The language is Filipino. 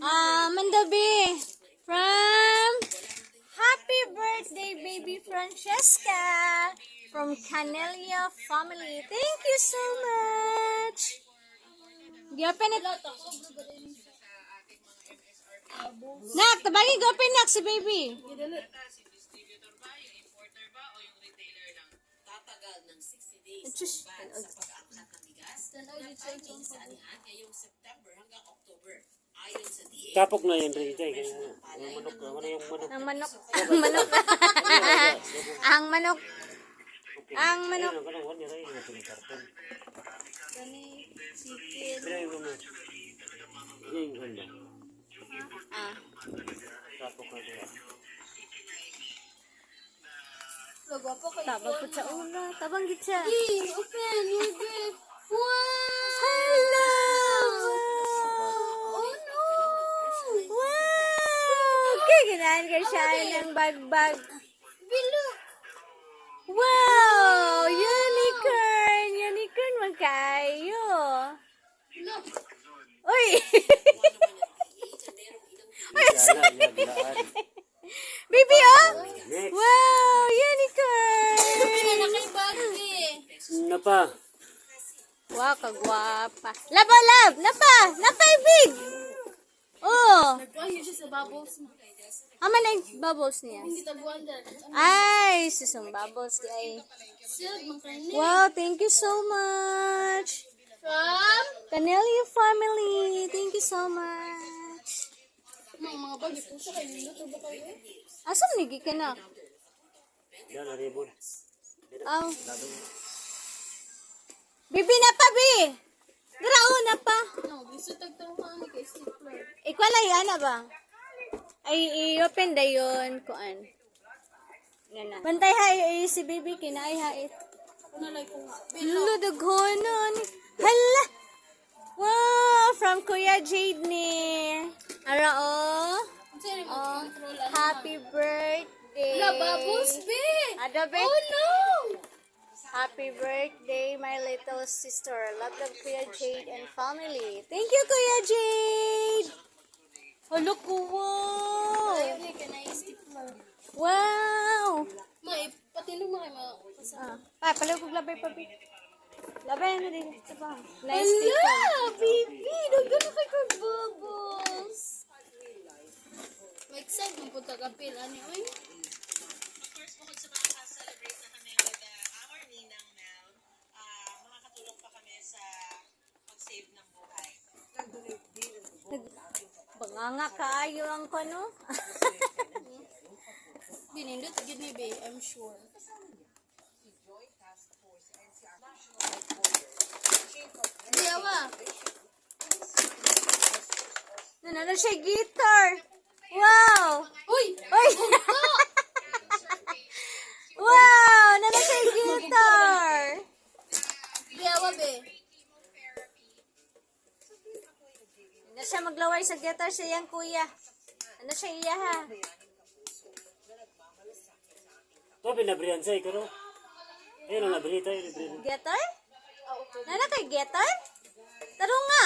Mandabi from Happy Birthday Baby Francesca from Canelia family. Thank you so much. Gapin it. Nak, tabagi gapin nak si baby. Tatagal ng 60 days Just pag-aaklat ng bigas tatanging sa anihan ngayong September hanggang October. Ayon sa DA, Tapok na yan, Rita. Yung manok, ano yung manok? ang manok. Ang manok. Ang manok. Ang manok. Ayun, kanang wala rin yung pinikarton. Kani chicken. Pero yung ano, yung handa. Ah. Tapok na siya. Tabang po sa una. Tabang git siya. Open your gift. Wow! Hello! Oh no! Wow! Okay, ginahan ka siya ng bag-bag. Bilo! Wow! Unicorn! Unicorn magkayo. Look! Uy! Yala, yalaan. Baby, oh! Next. Wow! Unicorn! Kaya kay Baggy. Na pa. Wow, kagwapa. Laba, lab! Napa! Napa, big! Oh! Nagkayo siya sa bubbles mo. Ama na yung bubbles niya. Hindi tabuan dyan. Ay, susong bubbles di ay. Silk, makanin. Wow, thank you so much. From? Canelia family, thank you so much. Mga bagay po sa kayo. Luto ba kayo? Asam nigi ka na? Yan, naribon. Oh. Bibi na pa, bi! Grao na pa. No, gusto tagtaruhan ni kay Stapler. Ikaw na yan na ba? Ay, i-open da yun. Kuan. Yan na. Bantay ha, si baby kinay ha. Nalay ko nga. Lalo, daghonon. Hala! Wow, from Kuya Jade ni. Ara, oh. Sorry, mag-control. Happy birthday. La, bubbles, be! Adabe. Oh no! Happy birthday, my little sister. Love of Kuya Jade and family. Thank you, Kuya Jade. Hello, Kuya. Ayaw ni ka na yung Stapler. Wow. Patinog mo kayo mga Palag kong labay pa, baby. Labay na din. Ito ba? Nice Hala, people. baby! Nagano kay kay bubbles. Ma-excite mo po tagapil. Ano yun? of course, bukod sa mga celebrate na kami with our Ninang Mel, makakatulong pa kami sa pag-save ng buhay. Banganga kaayo ang kono. Binindot, yun ni Bay, I'm sure. Diyawa! Nanalo siya guitar. Wow. Uy! Uy. Wow. Nanalo siya guitar. Diyawa, be. Ano siya maglaway sa guitar sa iyang kuya. Ano siya iya ha? Ito, pinabrihan sa'yo, karo. Ayun, ang nabrita, yun, nabrita. Guitar? Nana kay guitar? Taro nga.